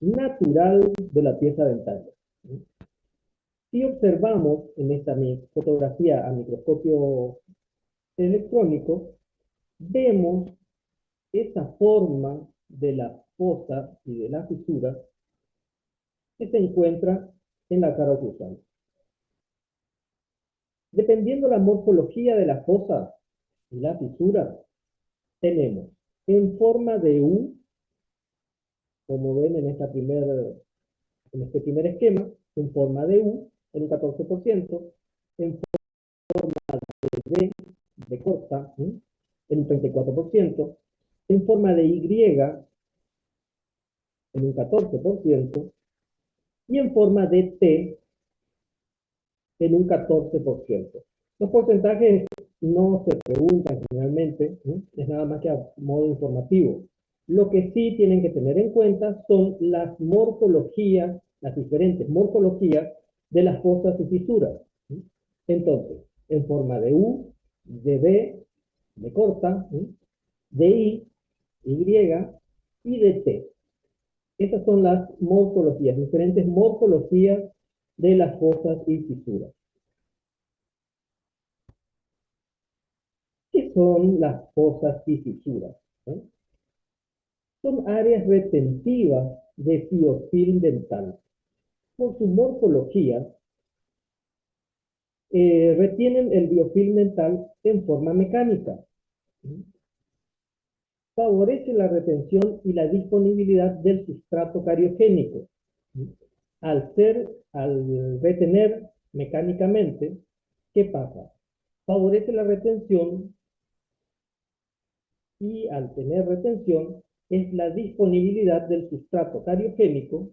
natural de la pieza dentaria. Si observamos en esta fotografía a microscopio electrónico, vemos esa forma de la fosa y de la fisura que se encuentra en la cara oclusal. Dependiendo la morfología de la fosa y la fisura, tenemos en forma de U, como ven en este primer esquema, en forma de U, en un 14%, en forma de D, de corta, en un 34%, en forma de Y, en un 14%, y en forma de T, en un 14%. Los porcentajes no se preguntan generalmente, es nada más que a modo informativo. Lo que sí tienen que tener en cuenta son las morfologías, las diferentes morfologías de las fosas y fisuras. Entonces, en forma de U, de D, de corta, de I, Y y de T. Esas son las morfologías, diferentes morfologías de las fosas y fisuras. ¿Qué son las fosas y fisuras? Son áreas retentivas de biofilm dental. Por su morfología, retienen el biofilm dental en forma mecánica. Favorece la retención y la disponibilidad del sustrato cariogénico. Al retener mecánicamente, ¿qué pasa? Favorece la retención y al tener retención es la disponibilidad del sustrato cariogénico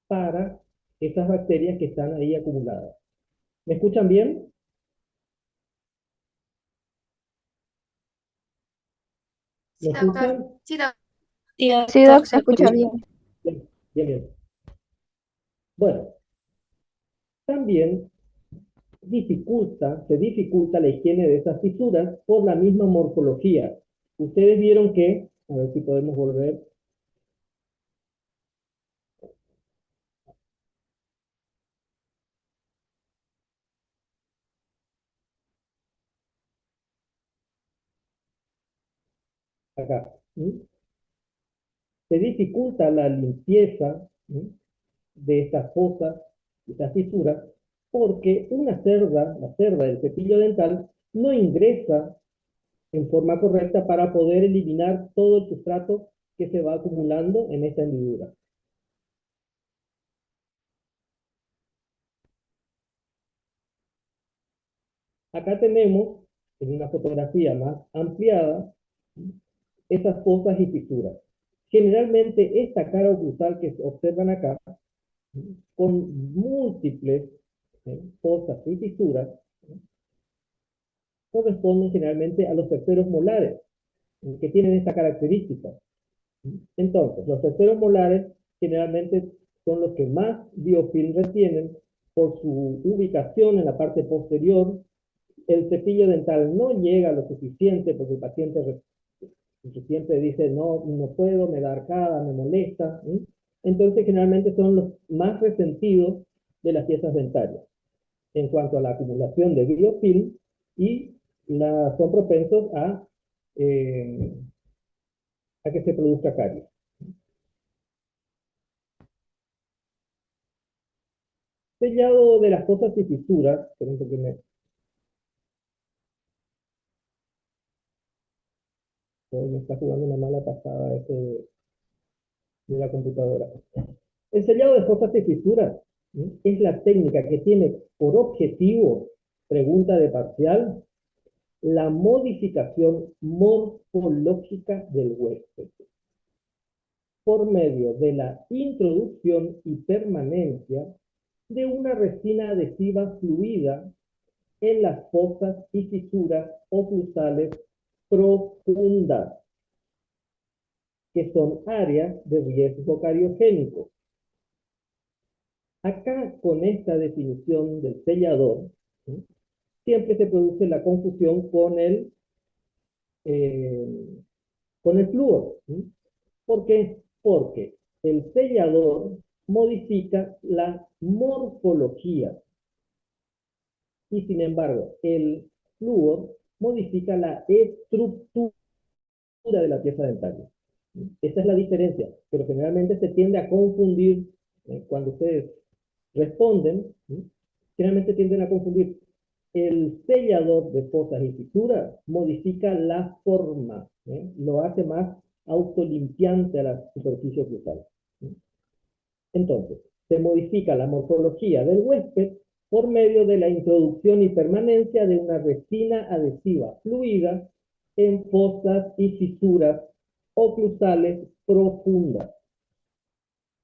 para esas bacterias que están ahí acumuladas. ¿Me escuchan bien? ¿Me escuchan? Sí, doctor. Sí, Doc, se escucha bien. Bien, bien, bien. Bueno, también se dificulta la higiene de esas fisuras por la misma morfología. Ustedes vieron que, a ver si podemos volver. Acá. Se dificulta la limpieza de estas fosas, de estas fisuras, porque la cerda del cepillo dental, no ingresa en forma correcta para poder eliminar todo el sustrato que se va acumulando en esta hendidura. Acá tenemos, en una fotografía más ampliada, esas fosas y fisuras. Generalmente esta cara oclusal que observan acá, con múltiples fosas y fisuras, corresponden generalmente a los terceros molares, que tienen esta característica. Entonces, los terceros molares generalmente son los que más biofilm retienen por su ubicación en la parte posterior. El cepillo dental no llega lo suficiente porque el paciente siempre dice, no, no puedo, me da arcada, me molesta. Entonces, generalmente son los más resentidos de las piezas dentarias en cuanto a la acumulación de biofilm y son propensos a que se produzca caries. Sellado de las fosas y fisuras, me está jugando una mala pasada esto de la computadora. El sellado de fosas y fisuras es la técnica que tiene por objetivo, pregunta de parcial, la modificación morfológica del huésped por medio de la introducción y permanencia de una resina adhesiva fluida en las fosas y fisuras oclusales profundas, que son áreas de riesgo cariogénico. Acá, con esta definición del sellador, siempre se produce la confusión con el flúor. ¿Por qué? Porque el sellador modifica la morfología y sin embargo el flúor modifica la estructura de la pieza dentaria. Esa es la diferencia, pero generalmente se tiende a confundir cuando ustedes responden, generalmente tienden a confundir. El sellador de fosas y fisuras modifica la forma, lo hace más autolimpiante a la superficie oclusal. Entonces, se modifica la morfología del huésped por medio de la introducción y permanencia de una resina adhesiva fluida en fosas y fisuras oclusales profundas,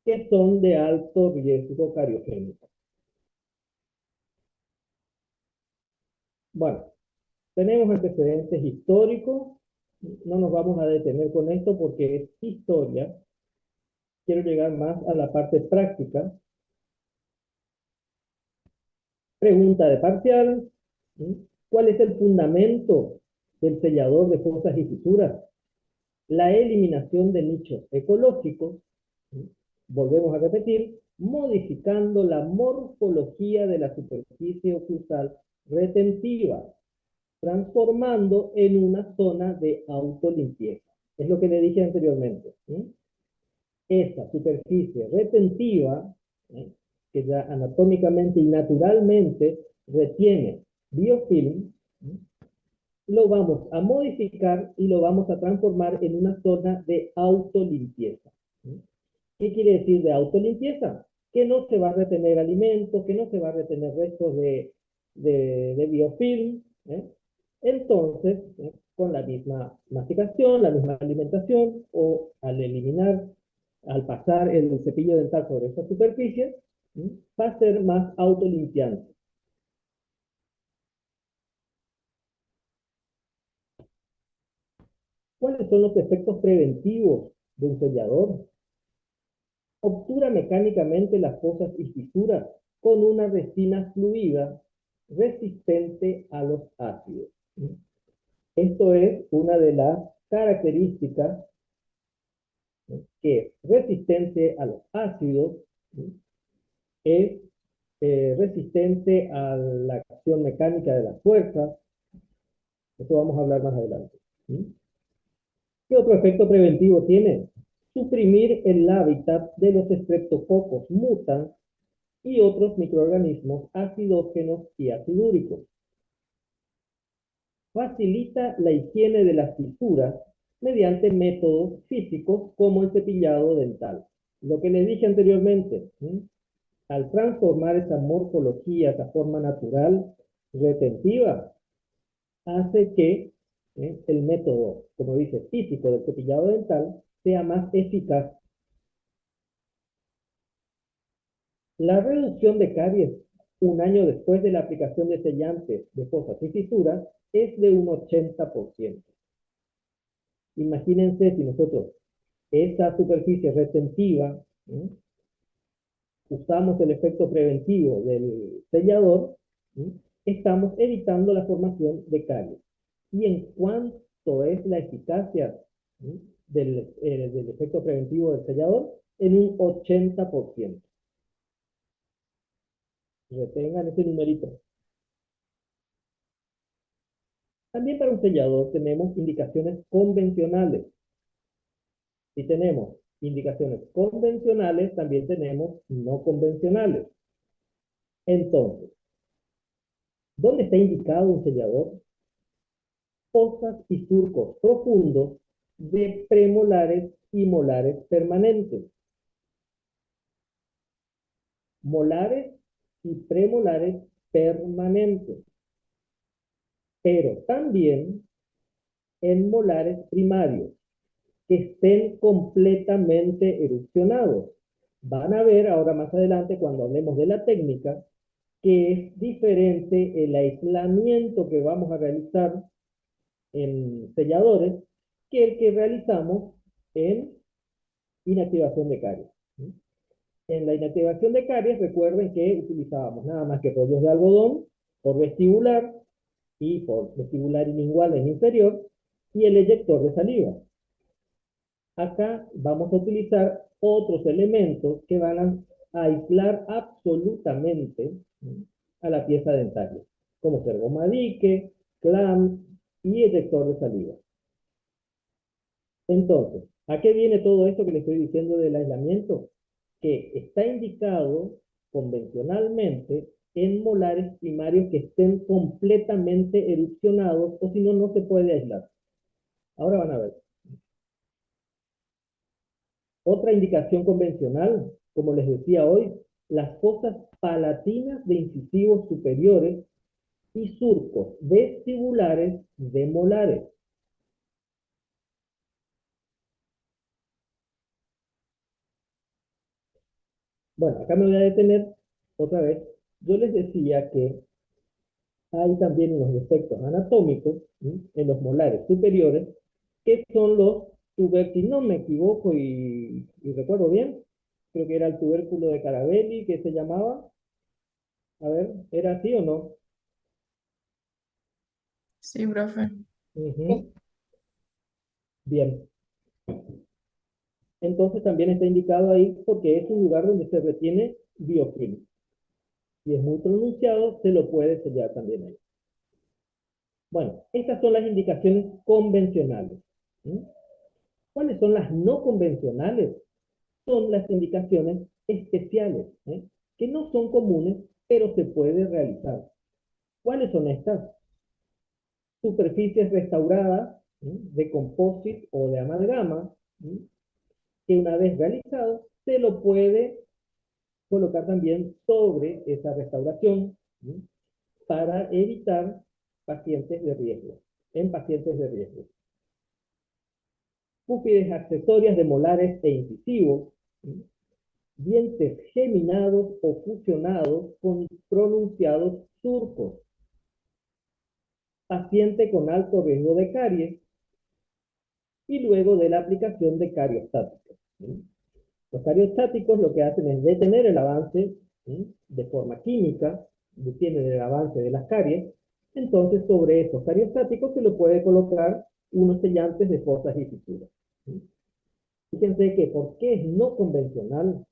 que son de alto riesgo cariogénico. Bueno, tenemos antecedentes históricos, no nos vamos a detener con esto porque es historia. Quiero llegar más a la parte práctica. Pregunta de parcial. ¿Cuál es el fundamento del sellador de fosas y fisuras? La eliminación de nichos ecológicos. Volvemos a repetir, modificando la morfología de la superficie oclusal retentiva, transformando en una zona de autolimpieza. Es lo que le dije anteriormente. Esa superficie retentiva, que ya anatómicamente y naturalmente retiene biofilm, lo vamos a modificar y lo vamos a transformar en una zona de autolimpieza. ¿Qué quiere decir de autolimpieza? Que no se va a retener alimento, que no se va a retener restos de biofilm. Entonces, con la misma masticación, la misma alimentación, o al eliminar, al pasar el cepillo dental sobre esta superficie, va a ser más autolimpiante. ¿Cuáles son los efectos preventivos de un sellador? Obtura mecánicamente las fosas y fisuras con una resina fluida resistente a los ácidos. Esto es una de las características, que es resistente a los ácidos, es resistente a la acción mecánica de las fuerzas. Eso vamos a hablar más adelante. ¿Qué otro efecto preventivo tiene? Suprimir el hábitat de los streptococcus mutans y otros microorganismos acidógenos y acidúricos. Facilita la higiene de las fisuras mediante métodos físicos como el cepillado dental. Lo que les dije anteriormente, al transformar esa morfología, esa forma natural retentiva, hace que el método, como dice, físico del cepillado dental sea más eficaz. La reducción de caries un año después de la aplicación de sellantes de fosas y fisuras es de un 80%. Imagínense si nosotros esa superficie retentiva, usamos el efecto preventivo del sellador, estamos evitando la formación de caries. ¿Y en cuánto es la eficacia del efecto preventivo del sellador? En un 80%. Retengan ese numerito. También para un sellador tenemos indicaciones convencionales. Si tenemos indicaciones convencionales, también tenemos no convencionales. Entonces, ¿dónde está indicado un sellador? Fosas y surcos profundos de premolares y molares permanentes. Molares y premolares permanentes. Pero también en molares primarios, que estén completamente erupcionados. Van a ver ahora más adelante, cuando hablemos de la técnica, que es diferente el aislamiento que vamos a realizar en selladores que el que realizamos en inactivación de caries. En la inactivación de caries, recuerden que utilizábamos nada más que rollos de algodón por vestibular y por vestibular ilingual en inferior, y el eyector de saliva. Acá vamos a utilizar otros elementos que van a aislar absolutamente, ¿sí?, a la pieza dentaria, como ser goma dique, clamp y eyector de saliva. Entonces, ¿a qué viene todo esto que le estoy diciendo del aislamiento? Que está indicado convencionalmente en molares primarios que estén completamente erupcionados, o si no, no se puede aislar. Ahora van a ver. Otra indicación convencional, como les decía hoy, las fosas palatinas de incisivos superiores y surcos vestibulares de molares. Bueno, acá me voy a detener otra vez. Yo les decía que hay también unos defectos anatómicos, ¿sí?, en los molares superiores, que son los tuberculos, si no me equivoco y recuerdo bien, creo que era el tubérculo de Carabelli que se llamaba. A ver, ¿era así o no? Sí, profe. Ujú. Bien, entonces también está indicado ahí porque es un lugar donde se retiene biofilm. Si es muy pronunciado, se lo puede sellar también ahí. Bueno, estas son las indicaciones convencionales. ¿Sí? ¿Cuáles son las no convencionales? Son las indicaciones especiales, ¿eh?, que no son comunes, pero se puede realizar. ¿Cuáles son estas? Superficies restauradas, ¿sí?, de composite o de amalgama, ¿sí?, que una vez realizado se lo puede colocar también sobre esa restauración, ¿sí?, para evitar pacientes de riesgo, en pacientes de riesgo. Cúspides accesorias de molares e incisivos, ¿sí?, dientes geminados o fusionados con pronunciados surcos, paciente con alto riesgo de caries, y luego de la aplicación de cariostáticos, ¿sí? Los cariostáticos lo que hacen es detener el avance, ¿sí?, de forma química, detienen el avance de las caries. Entonces sobre esos cariostáticos se lo puede colocar unos sellantes de fosas y fisuras, ¿sí? Fíjense que ¿por qué es no convencional?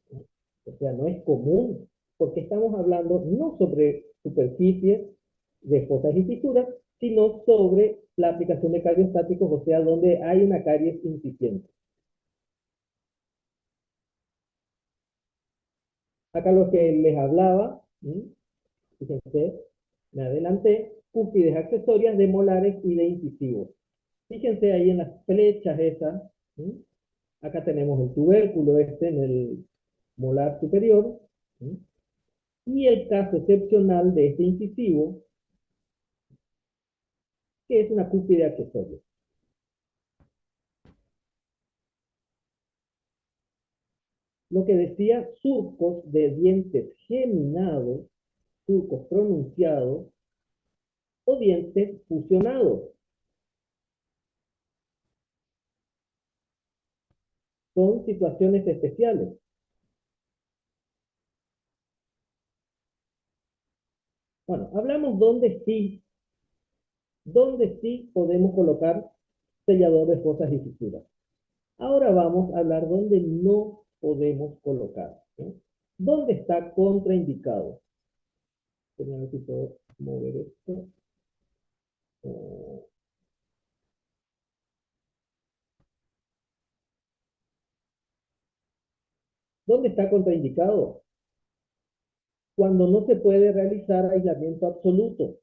O sea, no es común, porque estamos hablando no sobre superficies de fosas y fisuras, sino sobre la aplicación de cariostáticos, o sea, donde hay una caries incipiente. Acá lo que les hablaba, ¿sí?, fíjense, me adelanté, cúspides accesorias de molares y de incisivos. Fíjense ahí en las flechas esas, ¿sí? Acá tenemos el tubérculo este en el molar superior, ¿sí?, y el caso excepcional de este incisivo, que es una cúspide accesoria. Lo que decía, surcos de dientes geminados, surcos pronunciados o dientes fusionados. Son situaciones especiales. Bueno, hablamos dónde sí podemos colocar sellador de fosas y fisuras. Ahora vamos a hablar dónde no podemos colocar, ¿sí? ¿Dónde está contraindicado? Déjame ver si puedo mover esto. ¿Dónde está contraindicado? Cuando no se puede realizar aislamiento absoluto.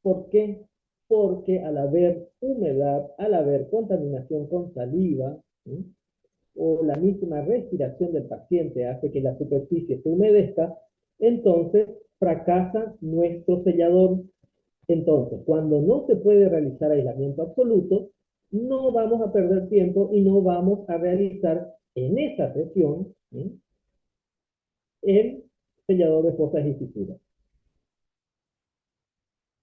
¿Por qué? Porque al haber humedad, al haber contaminación con saliva, ¿sí?, o la misma respiración del paciente hace que la superficie se humedezca, entonces fracasa nuestro sellador. Entonces, cuando no se puede realizar aislamiento absoluto, no vamos a perder tiempo y no vamos a realizar en esa sesión, ¿sí?, el sellador de fosas y fisuras.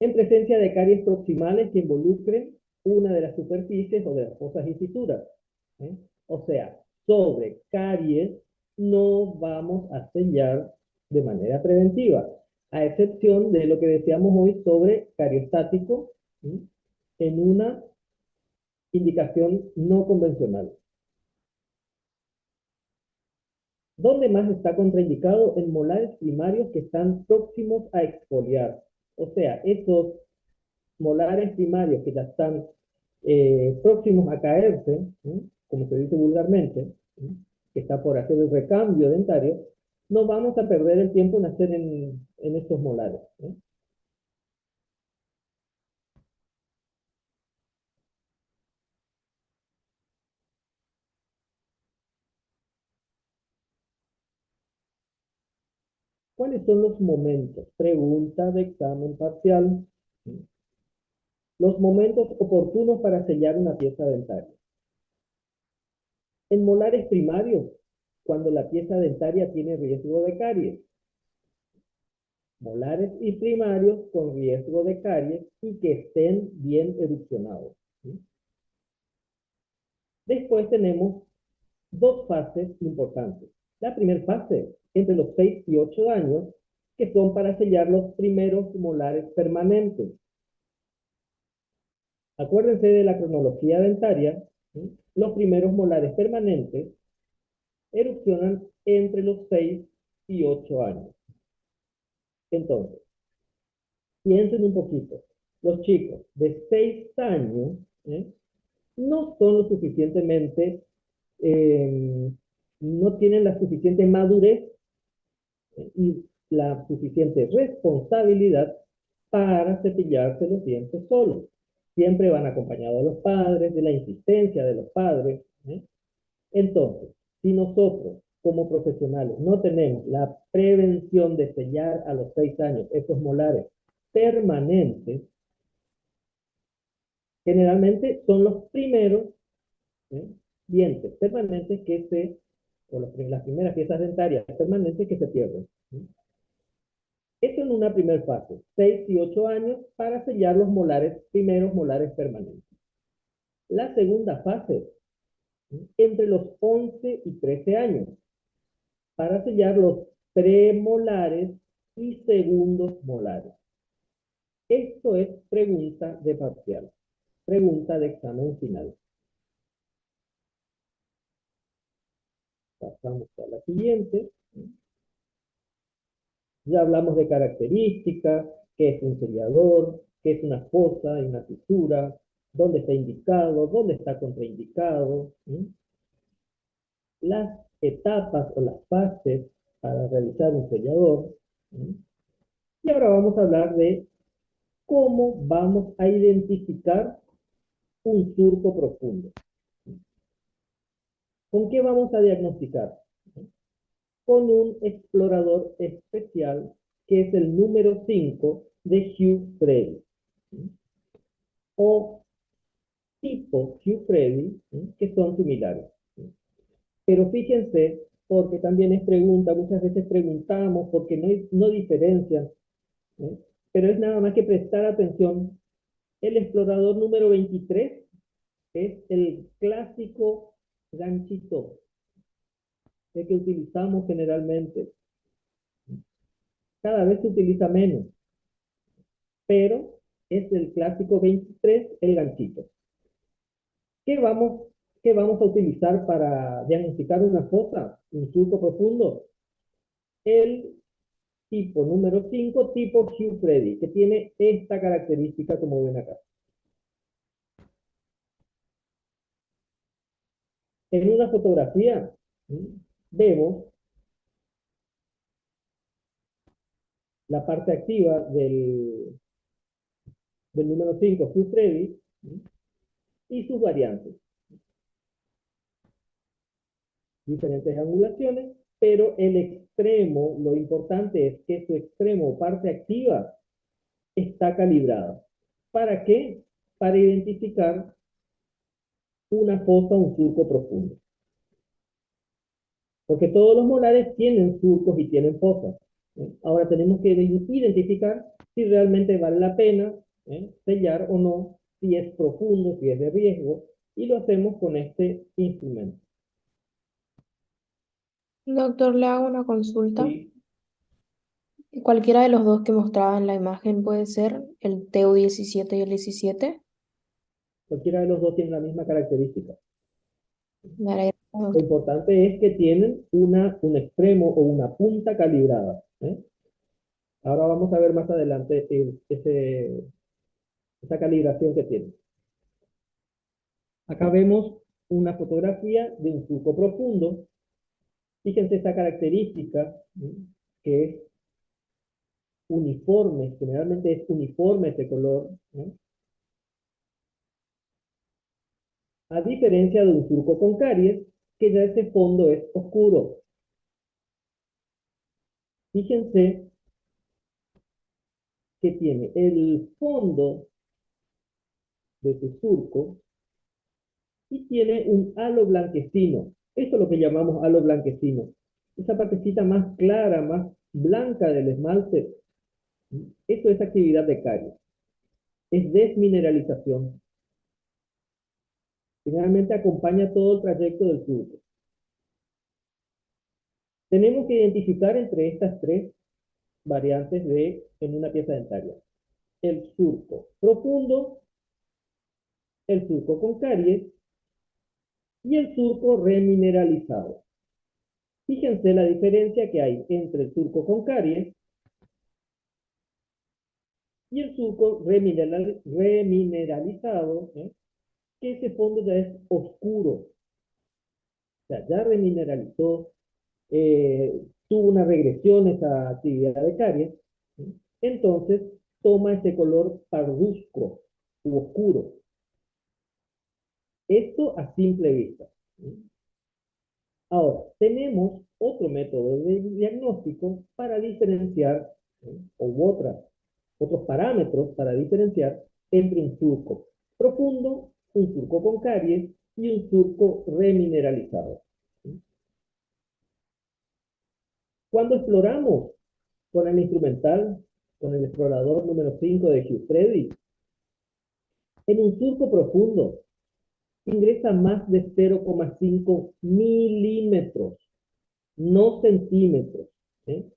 En presencia de caries proximales que involucren una de las superficies o de las fosas y fisuras, ¿eh? O sea, sobre caries no vamos a sellar de manera preventiva, a excepción de lo que decíamos hoy sobre cariostático, ¿sí?, en una indicación no convencional. ¿Dónde más está contraindicado? En molares primarios que están próximos a exfoliar. O sea, esos molares primarios que ya están próximos a caerse, ¿sí? Como se dice vulgarmente, ¿sí? Que está por hacer el recambio dentario, no vamos a perder el tiempo en hacer en estos molares, ¿sí? ¿Cuáles son los momentos? Pregunta de examen parcial. ¿Sí? Los momentos oportunos para sellar una pieza dentaria. En molares primarios, cuando la pieza dentaria tiene riesgo de caries. Molares y primarios con riesgo de caries y que estén bien erupcionados, ¿sí? Después tenemos dos fases importantes. La primera fase, entre los 6 y 8 años, que son para sellar los primeros molares permanentes. Acuérdense de la cronología dentaria, ¿sí? Los primeros molares permanentes erupcionan entre los 6 y 8 años. Entonces, piensen un poquito. Los chicos de 6 años, ¿eh? No son lo suficientemente, eh, no tienen la suficiente madurez y la suficiente responsabilidad para cepillarse los dientes solos. Siempre van acompañados de los padres, de la insistencia de los padres, ¿eh? Entonces, si nosotros como profesionales no tenemos la prevención de sellar a los 6 años esos molares permanentes, generalmente son los primeros, ¿eh? Dientes permanentes que o las primeras piezas dentarias permanentes que se pierden, ¿sí? Eso en una primera fase, 6 y 8 años para sellar los molares, primeros molares permanentes. La segunda fase, ¿sí? Entre los 11 y 13 años, para sellar los premolares y segundos molares. Esto es pregunta de parcial, pregunta de examen final. Pasamos a la siguiente. Ya hablamos de características, qué es un sellador, qué es una fosa y una fisura, dónde está indicado, dónde está contraindicado, ¿sí? Las etapas o las fases para realizar un sellador, ¿sí? Y ahora vamos a hablar de cómo vamos a identificar un surco profundo. ¿Con qué vamos a diagnosticar? Con un explorador especial que es el número 5 de Hugh Freddy, ¿sí? O tipo Hugh Freddy, ¿sí? Que son similares, ¿sí? Pero fíjense, porque también es pregunta, muchas veces preguntamos porque no diferencian, ¿sí? Pero es nada más que prestar atención. El explorador número 23 es el clásico ganchito, el que utilizamos generalmente. Cada vez se utiliza menos, pero es el clásico 23, el ganchito. ¿Qué vamos, ¿Qué vamos a utilizar para diagnosticar una fosa, un surco profundo? El tipo número 5, tipo Hugh Freddy, que tiene esta característica como ven acá. En una fotografía, ¿sí? Vemos la parte activa del número 5, Hugh Freddy, ¿sí? Y sus variantes. Diferentes angulaciones, pero el extremo, lo importante es que su extremo o parte activa está calibrada. ¿Para qué? Para identificar una fosa, un surco profundo. Porque todos los molares tienen surcos y tienen fosas, ¿eh? Ahora tenemos que identificar si realmente vale la pena, sellar o no, si es profundo, si es de riesgo, y lo hacemos con este instrumento. Doctor, le hago una consulta. Sí, Cualquiera de los dos que mostraba en la imagen puede ser el TU17 y el 17. cualquiera de los dos tiene la misma característica. Dale, Lo gracias. importante es que tienen un extremo o una punta calibrada, ¿eh? Ahora vamos a ver más adelante esa calibración que tienen. Acá vemos una fotografía de un surco profundo. Fíjense esta característica, ¿sí? Que es uniforme, generalmente es uniforme este color, ¿no? A diferencia de un surco con caries, que ya ese fondo es oscuro. Fíjense que tiene el fondo de su surco y tiene un halo blanquecino. Esto es lo que llamamos halo blanquecino. Esa partecita más clara, más blanca del esmalte, eso es actividad de caries. Es desmineralización. Generalmente acompaña todo el trayecto del surco. Tenemos que identificar entre estas tres variantes en una pieza dentaria. El surco profundo, el surco con caries y el surco remineralizado. Fíjense la diferencia que hay entre el surco con caries y el surco remineralizado, ¿eh? Que ese fondo ya es oscuro, o sea, ya remineralizó, tuvo una regresión esa actividad de caries, ¿sí? Entonces toma ese color parduzco u oscuro. Esto a simple vista, ¿sí? Ahora, tenemos otro método de diagnóstico para diferenciar, ¿sí? Otros parámetros para diferenciar entre un surco profundo, un surco con caries y un surco remineralizado, ¿sí? Cuando exploramos con el instrumental, con el explorador número 5 de Hugh Freddy, en un surco profundo ingresa más de 0,5 milímetros, no centímetros, ¿eh?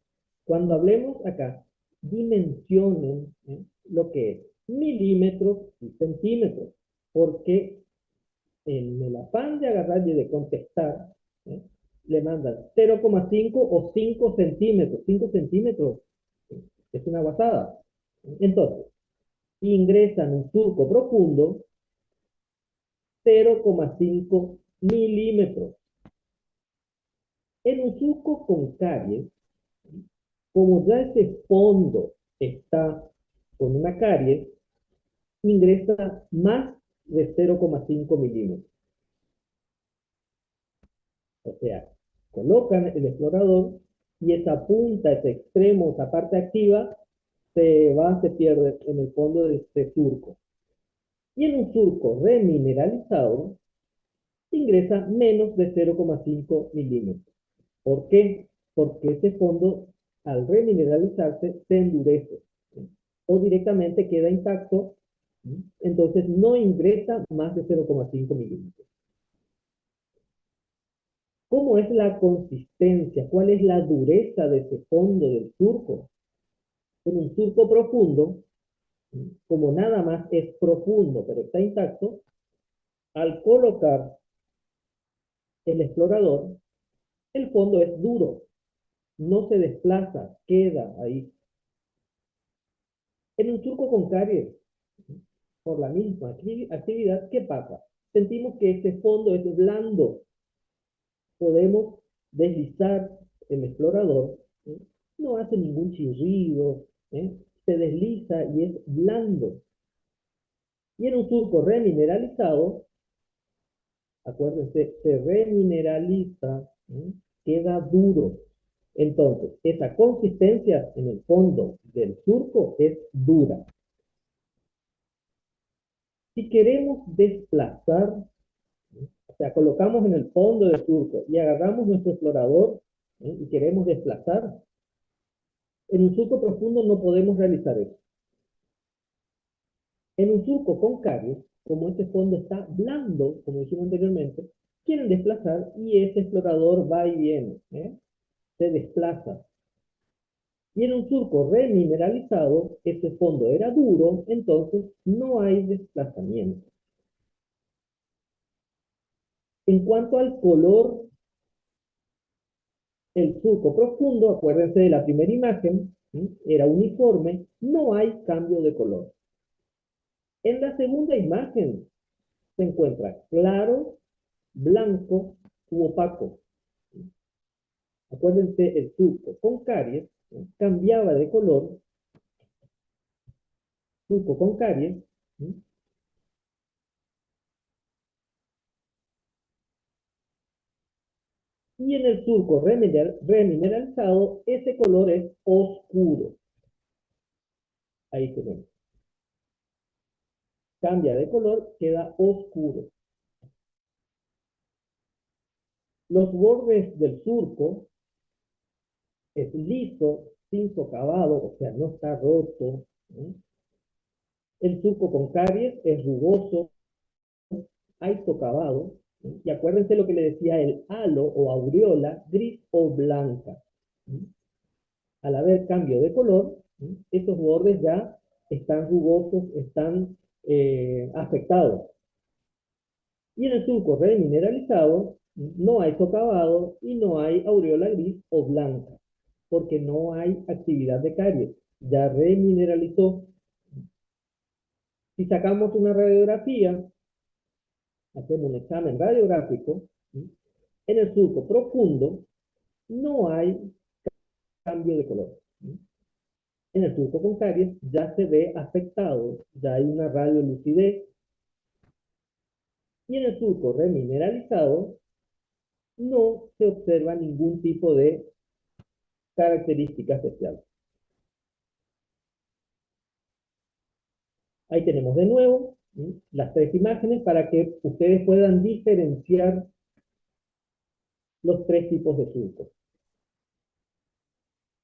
Cuando hablemos acá, dimensionen, ¿eh? Lo que es milímetros y centímetros, porque en el afán de agarrar y de contestar, ¿eh? Le mandan 0,5 o 5 centímetros. 5 centímetros, ¿eh? Es una guasada. Entonces, ingresan un surco profundo 0,5 milímetros. En un surco con caries, como ya ese fondo está con una caries, ingresa más de 0,5 milímetros. O sea, colocan el explorador y esa punta, ese extremo, esa parte activa, se pierde en el fondo de este surco. Y en un surco remineralizado, ingresa menos de 0,5 milímetros. ¿Por qué? Porque ese fondo, al remineralizarse, se endurece, ¿sí? O directamente queda intacto, ¿sí? Entonces no ingresa más de 0,5 milímetros. ¿Cómo es la consistencia? ¿Cuál es la dureza de ese fondo del surco? En un surco profundo, ¿sí? Como nada más es profundo, pero está intacto, al colocar el explorador, el fondo es duro, no se desplaza, queda ahí. En un surco con caries, por la misma actividad, ¿qué pasa? Sentimos que este fondo es blando. Podemos deslizar el explorador, ¿sí? No hace ningún chirrido, ¿eh? Se desliza y es blando. Y en un surco remineralizado, acuérdense, se remineraliza, ¿sí? Queda duro. Entonces, esa consistencia en el fondo del surco es dura. Si queremos desplazar, o sea, colocamos en el fondo del surco y agarramos nuestro explorador, y queremos desplazar, en un surco profundo no podemos realizar eso. En un surco con caries, como este fondo está blando, como dijimos anteriormente, quieren desplazar y ese explorador va y viene, se desplaza. Y en un surco remineralizado, ese fondo era duro, entonces no hay desplazamiento. En cuanto al color, el surco profundo, acuérdense de la primera imagen, ¿sí? Era uniforme, no hay cambio de color. En la segunda imagen se encuentra claro, blanco u opaco. Acuérdense, el surco con caries, ¿sí? Cambiaba de color, surco con caries, ¿sí? Y en el surco remineralizado, ese color es oscuro. Ahí tenemos. Cambia de color, queda oscuro. Los bordes del surco es liso, sin socavado, o sea, no está roto, ¿no? El surco con caries es rugoso, hay socavado, ¿no? Y acuérdense lo que le decía el halo o aureola, gris o blanca, ¿no? Al haber cambio de color, ¿no? Esos bordes ya están rugosos, están afectados. Y en el surco remineralizado no hay socavado y no hay aureola gris o blanca, porque no hay actividad de caries, ya remineralizó. Si sacamos una radiografía, hacemos un examen radiográfico, ¿sí? En el surco profundo no hay cambio de color, ¿sí? En el surco con caries ya se ve afectado, ya hay una radiolucidez, y en el surco remineralizado no se observa ningún tipo de característica especial. Ahí tenemos de nuevo, ¿sí? Las tres imágenes para que ustedes puedan diferenciar los tres tipos de surco.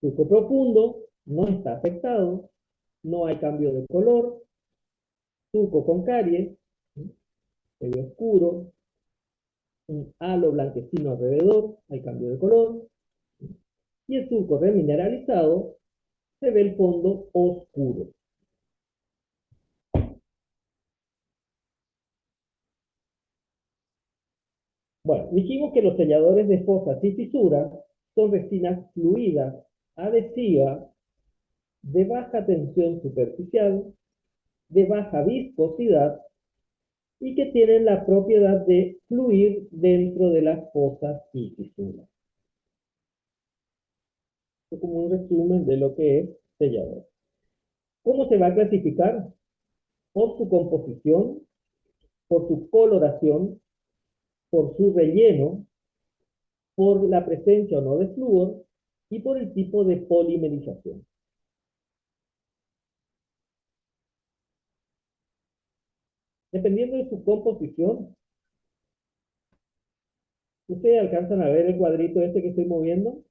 Surco profundo no está afectado, no hay cambio de color. Surco con caries, ¿sí? Se ve oscuro, un halo blanquecino alrededor, hay cambio de color. ¿Sí? Y el surco remineralizado se ve el fondo oscuro. Bueno, dijimos que los selladores de fosas y fisuras son resinas fluidas, adhesivas, de baja tensión superficial, de baja viscosidad y que tienen la propiedad de fluir dentro de las fosas y fisuras. Esto es como un resumen de lo que es sellador. ¿Cómo se va a clasificar? Por su composición, por su coloración, por su relleno, por la presencia o no de flúor y por el tipo de polimerización. Dependiendo de su composición, ¿ustedes alcanzan a ver el cuadrito este que estoy moviendo?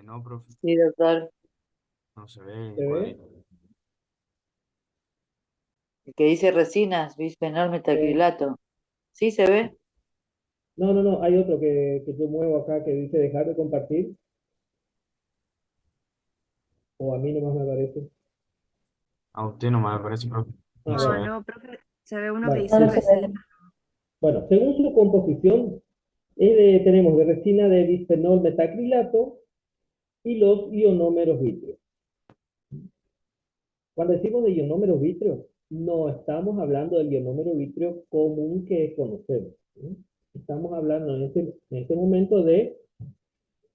No, profe, Sí, doctor. no se ve el ¿Se ve? cuadrito. El que dice resinas, bisfenol Sí. metacrilato. ¿Sí se ve? No, no, no, hay otro que yo muevo acá que dice dejar de compartir, o a mí nomás me aparece. A usted no me parece, profe. Ah, No se No, ve. no, profe, se ve uno que bueno, dice resina. bueno, según su composición, tenemos de resina de bisfenol metacrilato y los ionómeros vítreos. Cuando decimos de ionómeros vítreos, no estamos hablando del ionómero vítreo común que conocemos, ¿sí? Estamos hablando en este momento de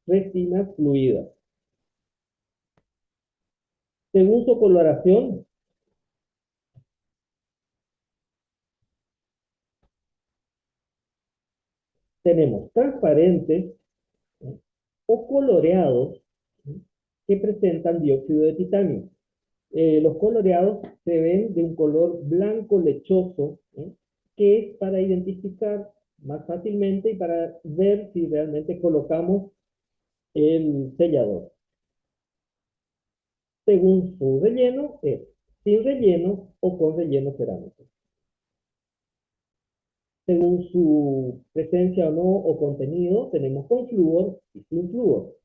resinas fluidas. Según su coloración, tenemos transparentes, ¿sí? O coloreados, ¿sí? Que presentan dióxido de titanio. Los coloreados se ven de un color blanco lechoso, ¿eh? Que es para identificar más fácilmente y para ver si realmente colocamos el sellador. Según su relleno, es sin relleno o con relleno cerámico. Según su presencia o no o contenido, tenemos con flúor y sin flúor.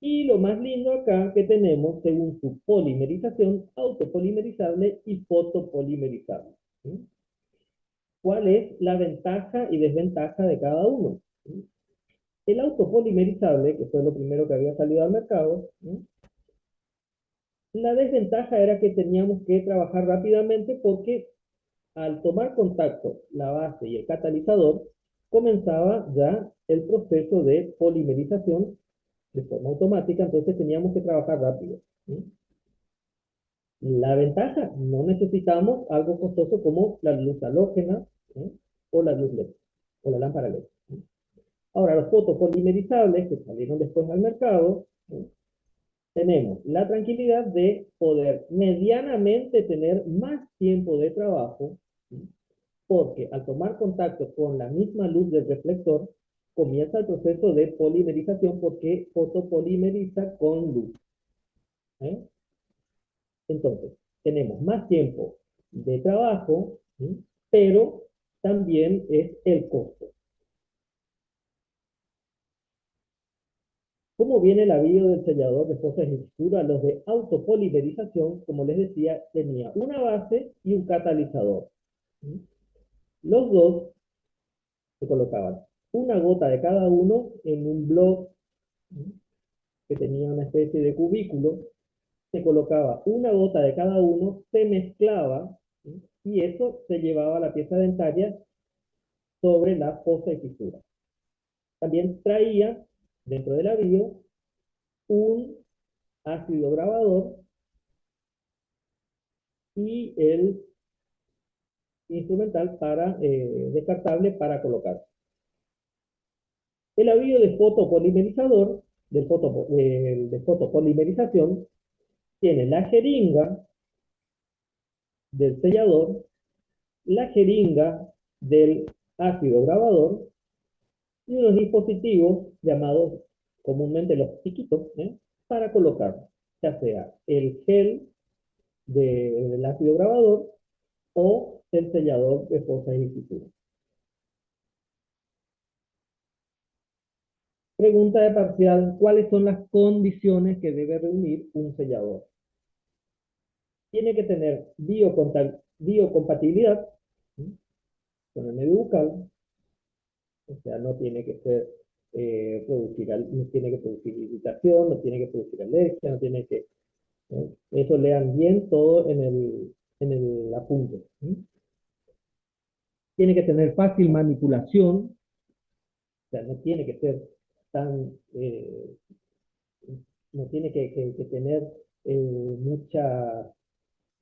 Y lo más lindo acá que tenemos, según su polimerización, autopolimerizable y fotopolimerizable. ¿Sí? ¿Cuál es la ventaja y desventaja de cada uno? ¿Sí? El autopolimerizable, que fue lo primero que había salido al mercado, ¿sí? La desventaja era que teníamos que trabajar rápidamente porque al tomar contacto la base y el catalizador, comenzaba ya el proceso de polimerización de forma automática, entonces teníamos que trabajar rápido. ¿Sí? La ventaja, no necesitamos algo costoso como la luz halógena, ¿sí? O la luz LED, o la lámpara LED. ¿Sí? Ahora, los fotopolimerizables que salieron después al mercado, ¿sí? Tenemos la tranquilidad de poder medianamente tener más tiempo de trabajo, ¿sí? Porque al tomar contacto con la misma luz del reflector, comienza el proceso de polimerización porque fotopolimeriza con luz. ¿Eh? Entonces, tenemos más tiempo de trabajo, ¿sí? Pero también es el costo. ¿Cómo viene el aviso del sellador de fosas y fisuras? Los de autopolimerización, como les decía, tenía una base y un catalizador. ¿Sí? Los dos se colocaban una gota de cada uno en un bloque, ¿sí? Que tenía una especie de cubículo, se colocaba una gota de cada uno, se mezclaba, ¿sí? Y eso se llevaba a la pieza dentaria sobre la fosa y fisura. También traía dentro del avión un ácido grabador y el instrumental para, descartable para colocar. El avión de fotopolimerizador, de fotopolimerización, tiene la jeringa del sellador, la jeringa del ácido grabador y unos dispositivos llamados comúnmente los piquitos, para colocar ya sea el gel del ácido grabador o el sellador de fosas y fisuras. Pregunta de parcial, ¿cuáles son las condiciones que debe reunir un sellador? Tiene que tener biocompatibilidad, ¿sí? Con el medio bucal, o sea, no tiene que ser, no tiene que producir irritación, no tiene que producir alergia, no tiene que, eso lean bien todo en el apunte. ¿Sí? Tiene que tener fácil manipulación, o sea, no tiene que ser tan, no tiene que tener mucha,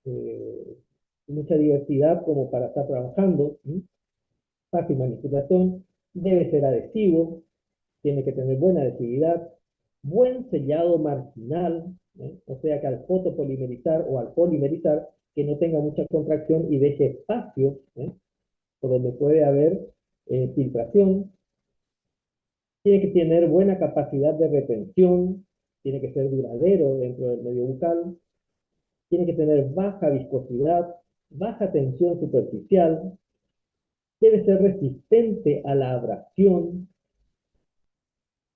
eh, mucha diversidad como para estar trabajando. ¿Sí? Fácil manipulación, debe ser adhesivo, tiene que tener buena adhesividad, buen sellado marginal, o sea que al fotopolimerizar o al polimerizar, que no tenga mucha contracción y deje espacio, por donde puede haber filtración. Tiene que tener buena capacidad de retención, tiene que ser duradero dentro del medio bucal, tiene que tener baja viscosidad, baja tensión superficial, debe ser resistente a la abrasión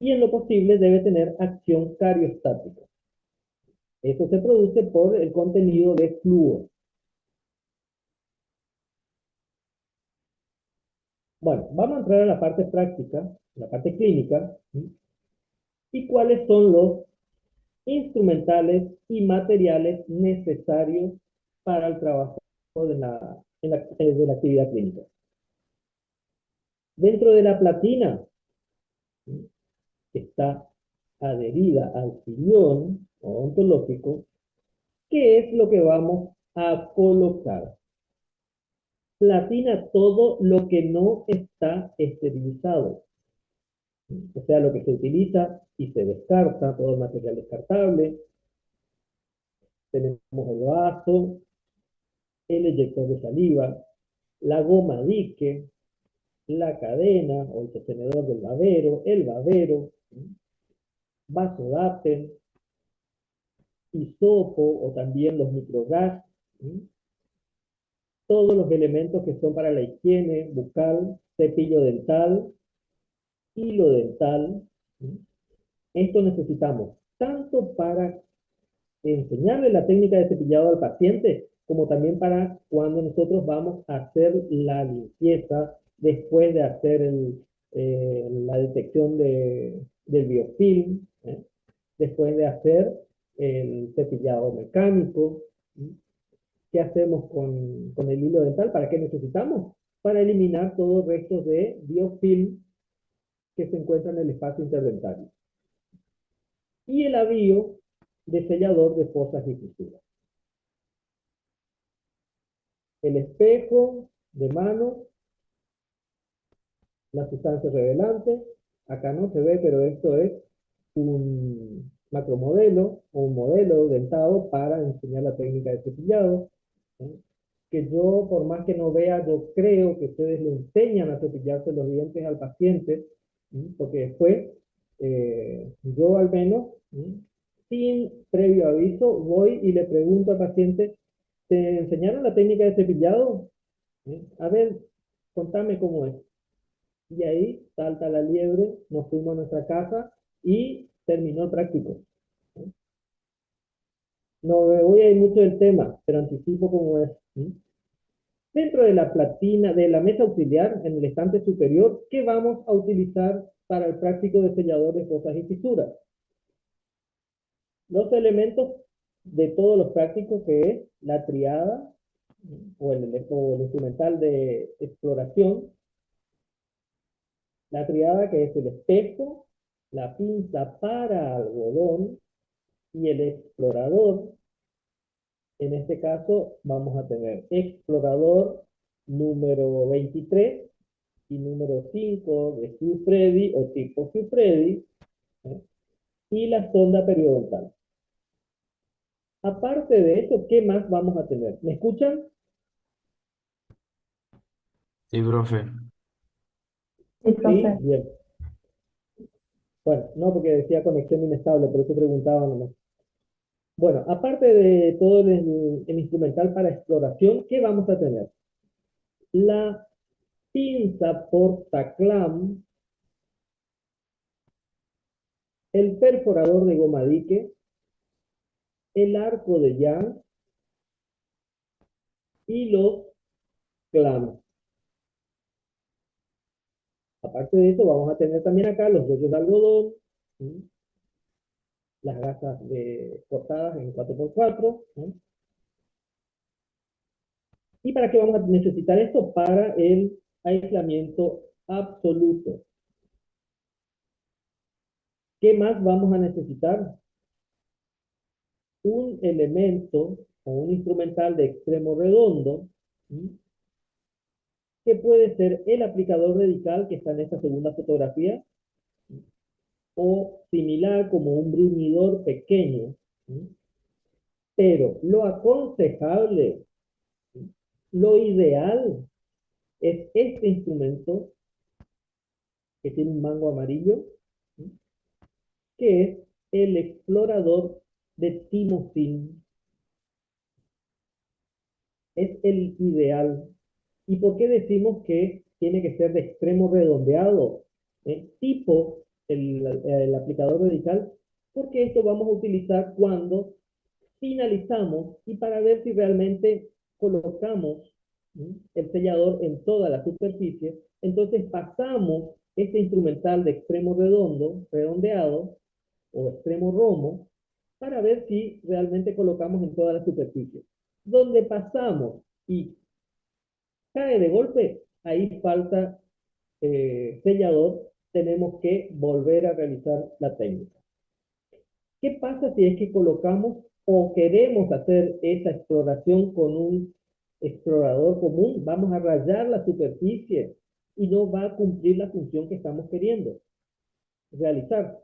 y en lo posible debe tener acción cariostática. Eso se produce por el contenido de flúor. Bueno, vamos a entrar a la parte práctica, la parte clínica, ¿sí? Y cuáles son los instrumentales y materiales necesarios para el trabajo de la actividad clínica. Dentro de la platina, ¿sí? Que está adherida al sillón odontológico, ¿qué es lo que vamos a colocar? Platina todo lo que no está esterilizado. O sea, lo que se utiliza y se descarta, todo el material descartable. Tenemos el vaso, el eyector de saliva, la goma dique, la cadena o el sostenedor del babero, el babero, vasodáter, hisopo o también los microgas, todos los elementos que son para la higiene bucal, cepillo dental, hilo dental. Esto necesitamos tanto para enseñarle la técnica de cepillado al paciente, como también para cuando nosotros vamos a hacer la limpieza después de hacer la detección del biofilm, después de hacer el cepillado mecánico. ¿Qué hacemos con el hilo dental? ¿Para qué necesitamos? Para eliminar todos los restos de biofilm que se encuentran en el espacio interdentario. Y el avío de sellador de fosas y fisuras. El espejo de mano, la sustancia revelante, acá no se ve, pero esto es un macromodelo o un modelo dentado para enseñar la técnica de cepillado, ¿sí? Que yo, por más que no vea, yo creo que ustedes le enseñan a cepillarse los dientes al paciente, ¿sí? Porque después, yo al menos, ¿sí? Sin previo aviso, voy y le pregunto al paciente, ¿te enseñaron la técnica de cepillado? ¿Sí? A ver, contame cómo es. Y ahí salta la liebre, nos fuimos a nuestra casa y terminó el práctico. No me voy a ir mucho del tema, pero anticipo cómo es. Dentro de la platina, de la mesa auxiliar, en el estante superior, ¿qué vamos a utilizar para el práctico de sellador de fosas y fisuras? Los elementos de todos los prácticos, que es la triada o el instrumental de exploración, la triada, que es el espejo, la pinza para algodón y el explorador. En este caso vamos a tener explorador número 23 y número 5 de Hugh Freddy o tipo Hugh Freddy, ¿eh? Y la sonda periodontal. Aparte de eso, ¿qué más vamos a tener? ¿Me escuchan? Sí, profe. Sí, Sí, profe. bien. Bueno, no, porque decía conexión inestable, por eso preguntaba nomás. Bueno, aparte de todo el instrumental para exploración, ¿qué vamos a tener? La pinza portaclam, el perforador de goma dique, el arco de Young y los clams. Aparte de eso, vamos a tener también acá los rollos de algodón, ¿sí? Las gasas cortadas en 4x4, ¿sí? ¿Y para qué vamos a necesitar esto? Para el aislamiento absoluto. ¿Qué más vamos a necesitar? Un elemento o un instrumental de extremo redondo, ¿sí? Que puede ser el aplicador radical que está en esta segunda fotografía, o similar como un bruñidor pequeño, ¿sí? Pero lo aconsejable, ¿sí? Lo ideal es este instrumento que tiene un mango amarillo, ¿sí? Que es el explorador de Timothy. Es el ideal. ¿Y por qué decimos que tiene que ser de extremo redondeado? Tipo el aplicador radical, porque esto vamos a utilizar cuando finalizamos y para ver si realmente colocamos, ¿sí?, el sellador en toda la superficie. Entonces pasamos este instrumental de extremo redondo, redondeado, o extremo romo, para ver si realmente colocamos en toda la superficie. Donde pasamos y cae de golpe, ahí falta sellador, tenemos que volver a realizar la técnica. ¿Qué pasa si es que colocamos o queremos hacer esa exploración con un explorador común? Vamos a rayar la superficie y no va a cumplir la función que estamos queriendo realizar.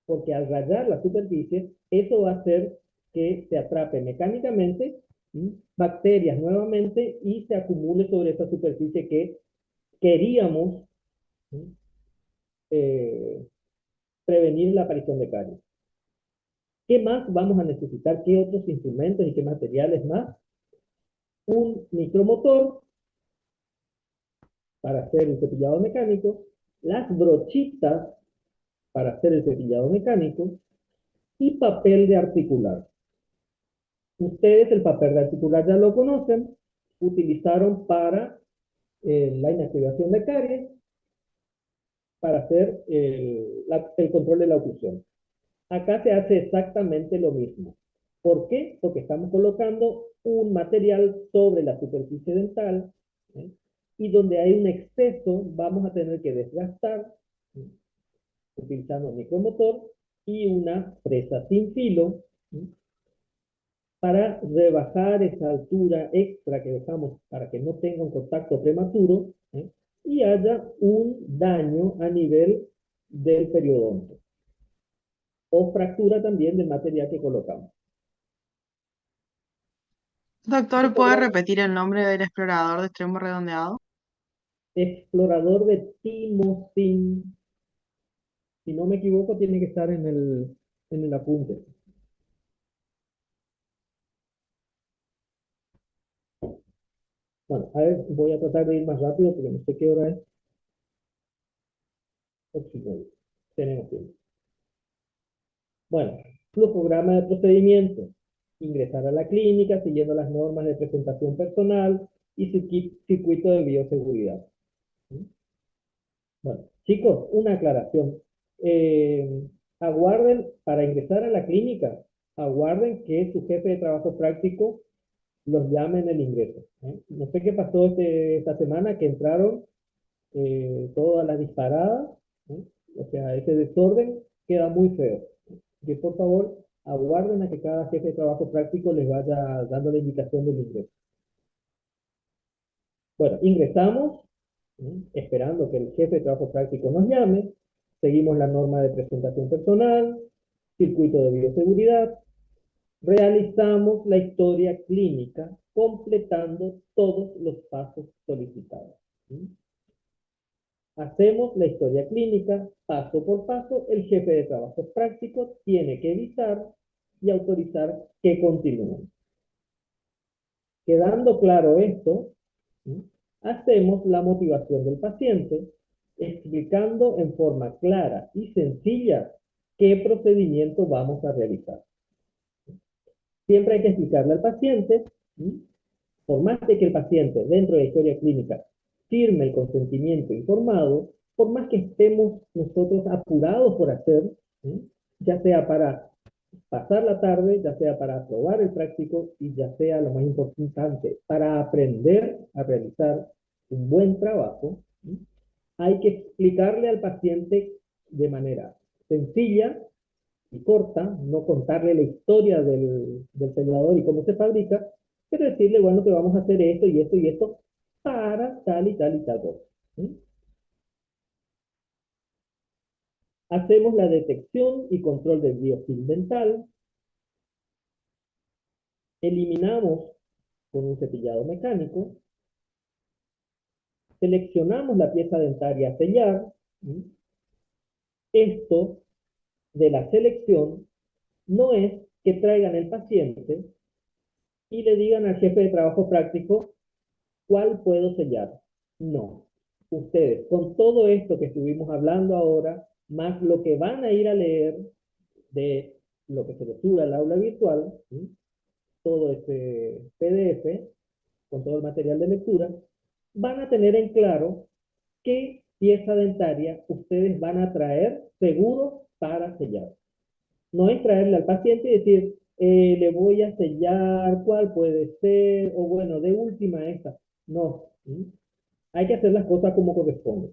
Porque al rayar la superficie, eso va a hacer que se atrape mecánicamente, ¿sí?, bacterias nuevamente y se acumule sobre esa superficie que queríamos, ¿sí?, eh, prevenir la aparición de caries. ¿Qué más vamos a necesitar? ¿Qué otros instrumentos y qué materiales más? Un micromotor para hacer el cepillado mecánico, las brochitas para hacer el cepillado mecánico, y papel de articular. Ustedes el papel de articular ya lo conocen, utilizaron para la inactivación de caries, para hacer el control de la oclusión. Acá se hace exactamente lo mismo. ¿Por qué? Porque estamos colocando un material sobre la superficie dental, ¿eh? Y donde hay un exceso vamos a tener que desgastar, ¿eh? Utilizando un micromotor y una fresa sin filo, ¿eh? Para rebajar esa altura extra que dejamos para que no tenga un contacto prematuro, ¿eh? Y haya un daño a nivel del periodonto o fractura también del material que colocamos. Doctor, ¿puede repetir el nombre del explorador de extremo redondeado? Explorador de timosin, si no me equivoco, tiene que estar en el apunte. Bueno, a ver, voy a tratar de ir más rápido porque no sé qué hora es. 8:30. Tenemos tiempo. Bueno, flujograma de procedimiento. Ingresar a la clínica siguiendo las normas de presentación personal y circuito de bioseguridad. Bueno, chicos, una aclaración. Aguarden, para ingresar a la clínica, aguarden que su jefe de trabajo práctico los llame en el ingreso, ¿eh? No sé qué pasó esta semana que entraron todas las disparadas, ¿eh? O sea, ese desorden queda muy feo. Que por favor aguarden a que cada jefe de trabajo práctico les vaya dando la indicación del ingreso. Bueno, ingresamos, esperando que el jefe de trabajo práctico nos llame, seguimos la norma de presentación personal, circuito de bioseguridad, realizamos la historia clínica completando todos los pasos solicitados. Hacemos la historia clínica paso por paso, el jefe de trabajo práctico tiene que evitar y autorizar que continúen. Quedando claro esto, hacemos la motivación del paciente, explicando en forma clara y sencilla qué procedimiento vamos a realizar. Siempre hay que explicarle al paciente, por más de que el paciente dentro de la historia clínica firme el consentimiento informado, por más que estemos nosotros apurados por hacer, ya sea para pasar la tarde, ya sea para aprobar el práctico y ya sea lo más importante, para aprender a realizar un buen trabajo, hay que explicarle al paciente de manera sencilla y corta, no contarle la historia del sellador y cómo se fabrica, pero decirle, bueno, que vamos a hacer esto y esto y esto para tal y tal y tal cosa. Hacemos la detección y control del biofilm dental, eliminamos con un cepillado mecánico, seleccionamos la pieza dentaria a sellar. Esto de la selección no es que traigan el paciente y le digan al jefe de trabajo práctico cuál puedo sellar. No. Ustedes, con todo esto que estuvimos hablando ahora, más lo que van a ir a leer de lo que se les sube al aula virtual, ¿sí? Todo este PDF, con todo el material de lectura, van a tener en claro qué pieza dentaria ustedes van a traer seguro para sellar. No es traerle al paciente y decir, le voy a sellar, cuál puede ser, o bueno, de última esta. No, ¿sí? Hay que hacer las cosas como corresponde.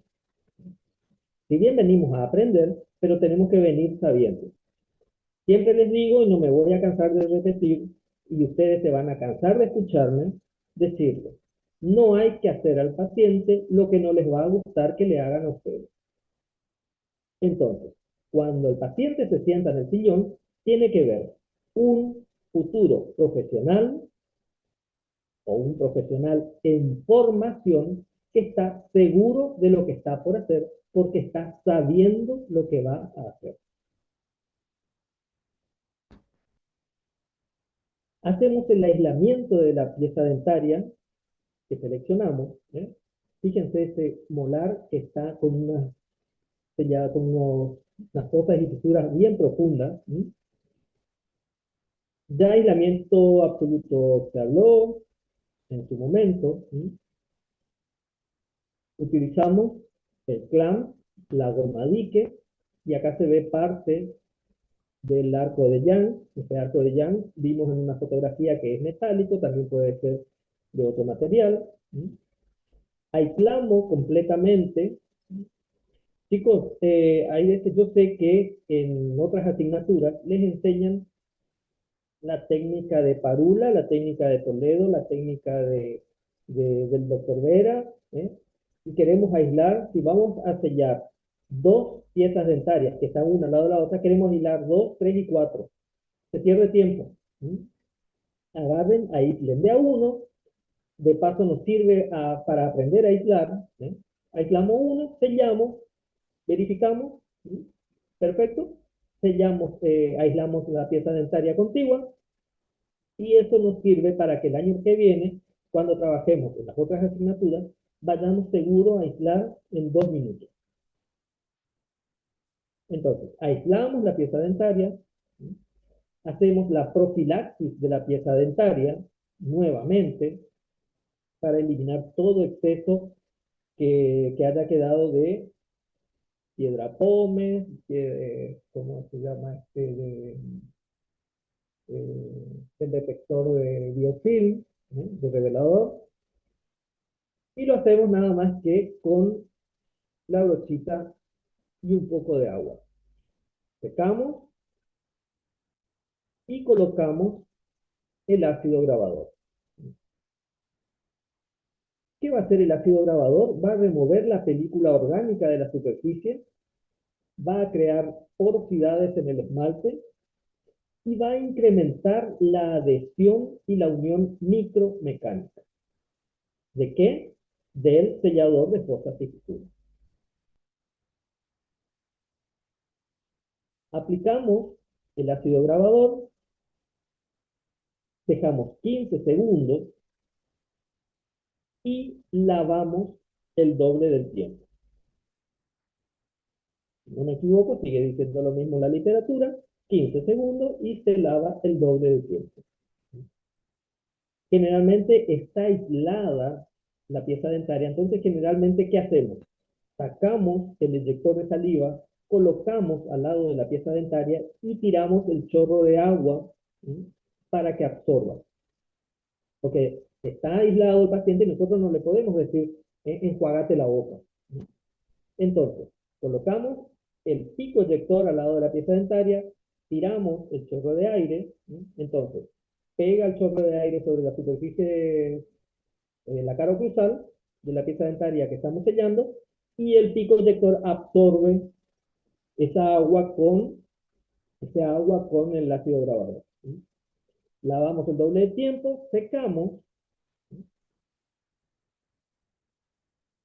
Si bien venimos a aprender, pero tenemos que venir sabiendo. Siempre les digo, y no me voy a cansar de repetir, y ustedes se van a cansar de escucharme, decirlo. No hay que hacer al paciente lo que no les va a gustar que le hagan a ustedes. Entonces, cuando el paciente se sienta en el sillón, tiene que ver un futuro profesional o un profesional en formación que está seguro de lo que está por hacer porque está sabiendo lo que va a hacer. Hacemos el aislamiento de la pieza dentaria que seleccionamos. Fíjense ese molar que está con unas fotas y fisuras bien profundas. Ya aislamiento absoluto se habló en su momento. Utilizamos el clamp, la goma dique, y acá se ve parte del arco de Young. Este arco de Young vimos en una fotografía que es metálico, también puede ser de otro material. Aislamos completamente. Chicos, hay veces yo sé que en otras asignaturas les enseñan la técnica de Parula, la técnica de Toledo, la técnica del doctor Vera, ¿eh? Y queremos aislar, si vamos a sellar dos piezas dentarias que están una al lado de la otra, queremos aislar dos, tres y cuatro. Se pierde tiempo. Agarren, aíslen de a uno, de paso nos sirve para aprender a aislar. Aislamos uno, sellamos, verificamos, perfecto, sellamos, aislamos la pieza dentaria contigua, y eso nos sirve para que el año que viene, cuando trabajemos en las otras asignaturas, vayamos seguros a aislar en 2 minutos. Entonces, aislamos la pieza dentaria, hacemos la profilaxis de la pieza dentaria nuevamente para eliminar todo exceso que haya quedado de piedra pómez, ¿cómo se llama? El detector de biofilm, de revelador, y lo hacemos nada más que con la brochita y un poco de agua. Secamos y colocamos el ácido grabador. ¿Qué va a hacer el ácido grabador? Va a remover la película orgánica de la superficie, va a crear porosidades en el esmalte y va a incrementar la adhesión y la unión micromecánica. ¿De qué? Del sellador de fosas y fisuras. Aplicamos el ácido grabador, dejamos 15 segundos y lavamos el doble del tiempo. Si no me equivoco, sigue diciendo lo mismo la literatura, 15 segundos y se lava el doble del tiempo. Generalmente está aislada la pieza dentaria, entonces generalmente, ¿qué hacemos? Sacamos el eyector de saliva, colocamos al lado de la pieza dentaria y tiramos el chorro de agua, ¿sí?, para que absorba. Porque está aislado el paciente y nosotros no le podemos decir, enjuágate la boca. Entonces, colocamos el pico eyector al lado de la pieza dentaria, tiramos el chorro de aire, entonces, pega el chorro de aire sobre la superficie, la cara oclusal de la pieza dentaria que estamos sellando, y el pico eyector absorbe esa agua con el ácido grabador. Lavamos el doble de tiempo, secamos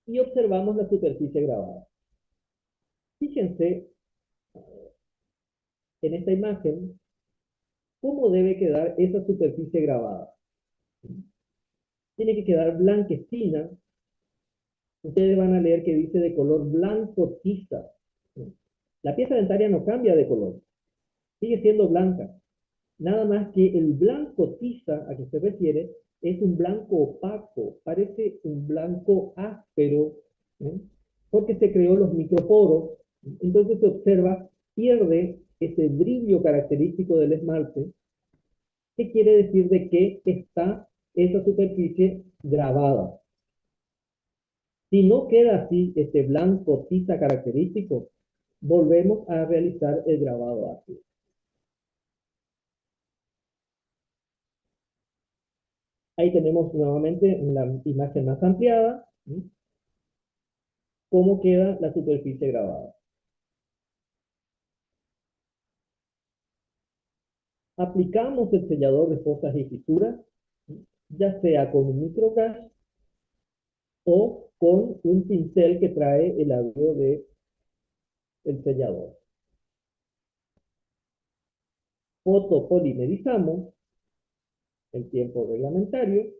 y observamos la superficie grabada. Fíjense en esta imagen cómo debe quedar esa superficie grabada. Tiene que quedar blanquecina. Ustedes van a leer que dice de color blanco tiza. La pieza dentaria no cambia de color, sigue siendo blanca. Nada más que el blanco tiza a que se refiere es un blanco opaco, parece un blanco áspero, porque se creó los microporos. Entonces se observa, pierde ese brillo característico del esmalte. ¿Qué quiere decir de que está esa superficie grabada? Si no queda así, este blanco tiza característico, volvemos a realizar el grabado ácido. Ahí tenemos nuevamente la imagen más ampliada, cómo queda la superficie grabada. Aplicamos el sellador de fosas y fisuras, ya sea con un microgas o con un pincel que trae el agua del sellador. Fotopolimerizamos el tiempo reglamentario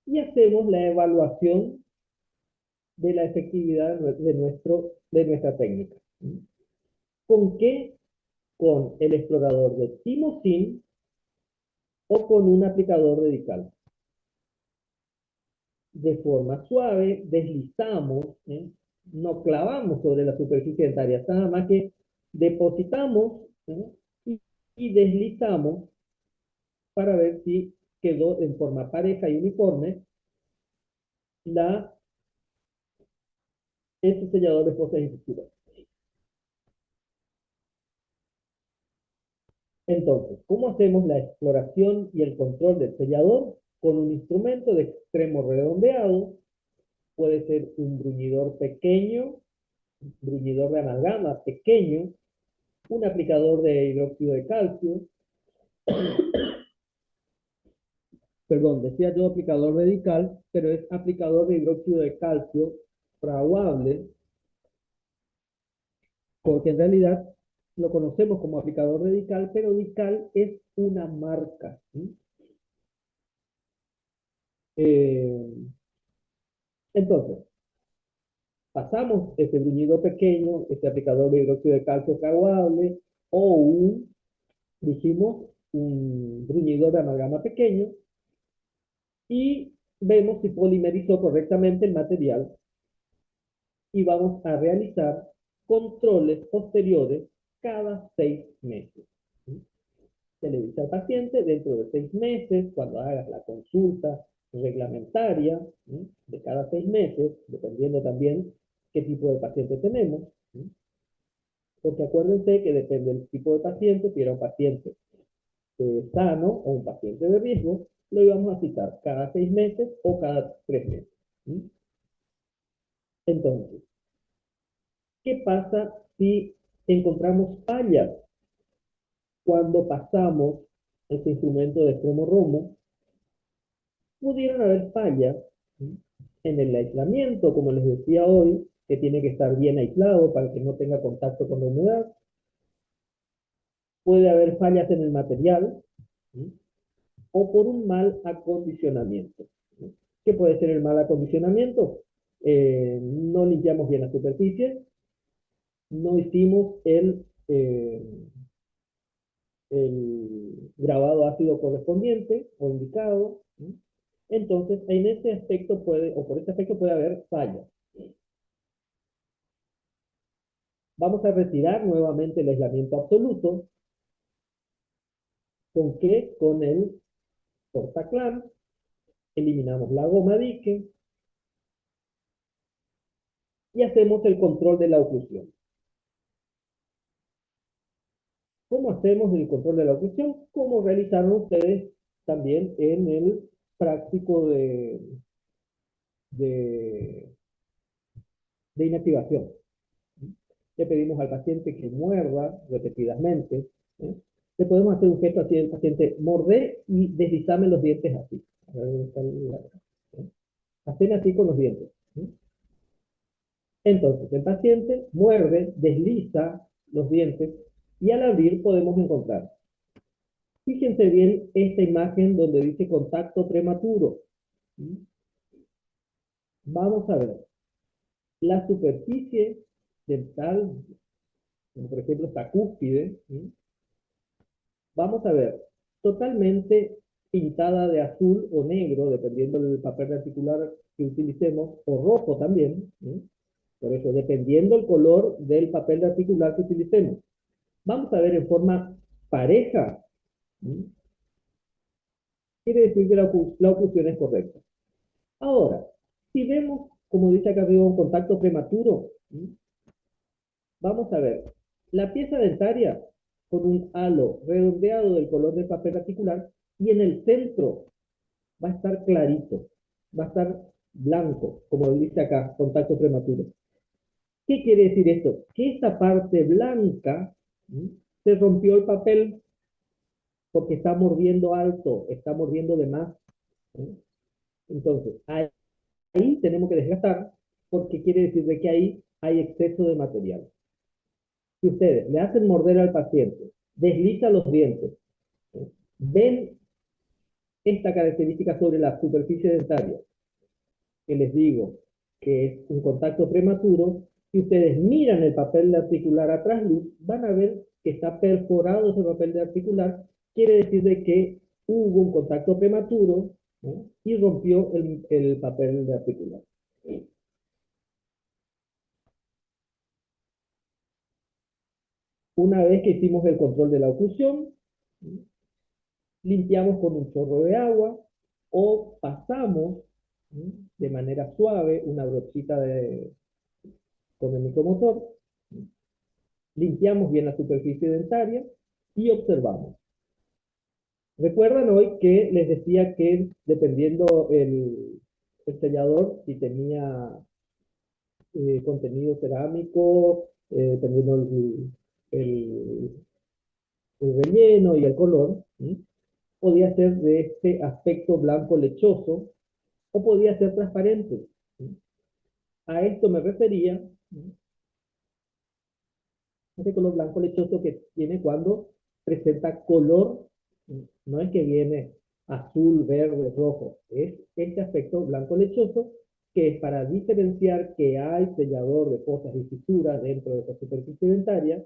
y hacemos la evaluación de la efectividad de nuestra técnica. ¿Con qué con el explorador de timosin o con un aplicador radical. De forma suave, deslizamos, no clavamos sobre la superficie dentaria, nada más que depositamos y deslizamos para ver si quedó en forma pareja y uniforme este sellador de fosas y fisuras. Entonces, ¿cómo hacemos la exploración y el control del sellador? Con un instrumento de extremo redondeado, puede ser un bruñidor pequeño, bruñidor de amalgama pequeño, un aplicador de hidróxido de calcio, perdón, decía yo aplicador radical, pero es aplicador de hidróxido de calcio fraguable, porque en realidad lo conocemos como aplicador radical, pero Dical es una marca. Entonces, pasamos este bruñido pequeño, este aplicador de hidróxido de calcio fraguable, o dijimos, un bruñidor de amalgama pequeño, y vemos si polimerizó correctamente el material, y vamos a realizar controles posteriores cada 6 meses. Se le dice al paciente, dentro de 6 meses, cuando hagas la consulta reglamentaria, de cada 6 meses, dependiendo también qué tipo de paciente tenemos, porque acuérdense que depende del tipo de paciente, si era un paciente sano o un paciente de riesgo, lo íbamos a citar cada 6 meses o cada 3 meses. Entonces, ¿qué pasa si encontramos fallas cuando pasamos este instrumento de extremo romo? Pudieron haber fallas en el aislamiento, como les decía hoy, que tiene que estar bien aislado para que no tenga contacto con la humedad. Puede haber fallas en el material, o por un mal acondicionamiento. ¿Qué puede ser el mal acondicionamiento? No limpiamos bien la superficie, no hicimos el grabado ácido correspondiente o indicado. Entonces, en ese aspecto o por ese aspecto puede haber fallas. Vamos a retirar nuevamente el aislamiento absoluto. ¿Con qué? Con el Portaclam. Eliminamos la goma dique y hacemos el control de la oclusión. ¿Cómo hacemos el control de la oclusión? Como realizaron ustedes también en el práctico de inactivación. Le pedimos al paciente que muerda repetidamente. Le podemos hacer un gesto así al paciente, morder y deslizarme los dientes así. Hacen así con los dientes. Entonces, el paciente muerde, desliza los dientes y al abrir podemos encontrar. Fíjense bien esta imagen donde dice contacto prematuro. Vamos a ver. La superficie dental, como por ejemplo esta cúspide, vamos a ver, totalmente pintada de azul o negro, dependiendo del papel articular que utilicemos, o rojo también. Por eso, dependiendo el color del papel articular que utilicemos. Vamos a ver en forma pareja. Quiere decir que la oclusión es correcta. Ahora, si vemos, como dice acá arriba, un contacto prematuro, vamos a ver, la pieza dentaria con un halo redondeado del color del papel articular y en el centro va a estar clarito, va a estar blanco, como dice acá, contacto prematuro. ¿Qué quiere decir esto? Que esta parte blanca se rompió el papel porque está mordiendo alto, está mordiendo de más. Entonces, ahí tenemos que desgastar porque quiere decir de que ahí hay exceso de material. Si ustedes le hacen morder al paciente, desliza los dientes, ven esta característica sobre la superficie dentaria, que les digo que es un contacto prematuro, si ustedes miran el papel articular a trasluz, van a ver que está perforado ese papel de articular, quiere decir de que hubo un contacto prematuro, ¿no? Y rompió el papel de articular. Una vez que hicimos el control de la oclusión, limpiamos con un chorro de agua o pasamos de manera suave una brochita con el micromotor, limpiamos bien la superficie dentaria y observamos. ¿Recuerdan hoy que les decía que dependiendo el sellador, si tenía contenido cerámico, dependiendo el, el relleno y el color, podía ser de este aspecto blanco lechoso o podía ser transparente? A esto me refería, ese color blanco lechoso que tiene cuando presenta color, no es que viene azul, verde, rojo, es este aspecto blanco lechoso que es para diferenciar que hay sellador de fosas y fisuras dentro de esa superficie dentaria,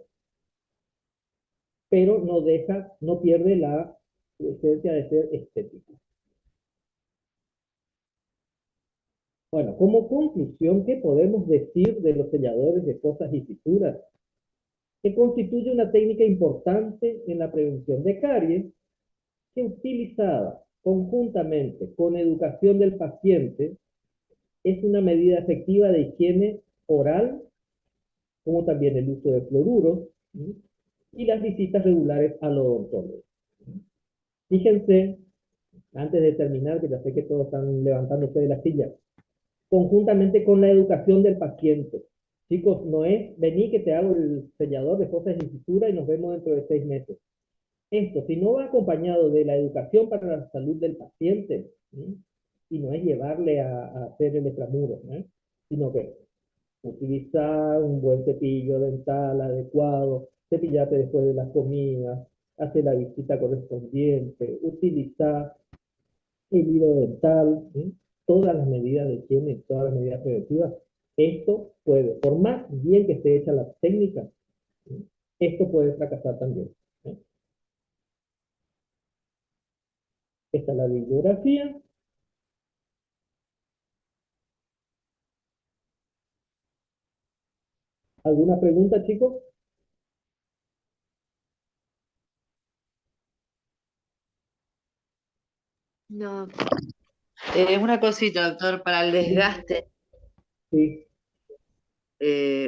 pero no pierde la esencia de ser estético. Bueno, como conclusión, ¿qué podemos decir de los selladores de fosas y fisuras? Que constituye una técnica importante en la prevención de caries, que utilizada conjuntamente con educación del paciente, es una medida efectiva de higiene oral, como también el uso de fluoruros, ¿sí? Y las visitas regulares al odontólogo. Fíjense, antes de terminar, que ya sé que todos están levantándose de la silla, conjuntamente con la educación del paciente. Chicos, no es vení que te hago el sellador de fosas y fisuras y nos vemos dentro de 6 meses. Esto, si no va acompañado de la educación para la salud del paciente, ¿sí? Y no es llevarle a hacer el extramuro, ¿eh? Sino que utilizar un buen cepillo dental adecuado, cepillate después de las comidas, hacer la visita correspondiente, utilizar el hilo dental, ¿sí? Todas las medidas de higiene, todas las medidas preventivas. Esto puede, por más bien que esté hecha la técnica, ¿sí? Esto puede fracasar también. ¿Sí? Esta es la bibliografía. ¿Alguna pregunta, chicos? No. Una cosita, doctor, para el desgaste Sí.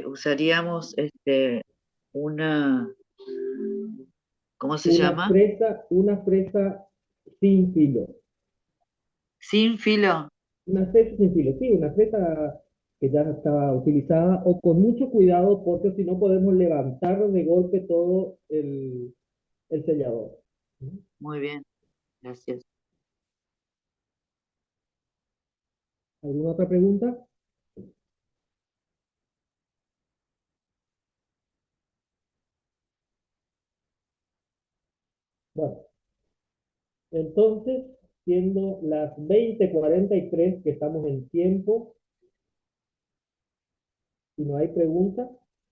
usaríamos una, ¿cómo se Una llama? fresa sin filo. Sin filo. Una fresa sin filo, sí, una fresa que ya estaba utilizada o con mucho cuidado porque si no podemos levantar de golpe todo el sellador. Muy bien, gracias. ¿Alguna otra pregunta? Bueno, entonces, siendo las 20:43 que estamos en tiempo, si no hay preguntas,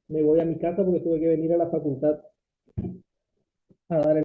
me voy a mi casa porque tuve que venir a la facultad a dar el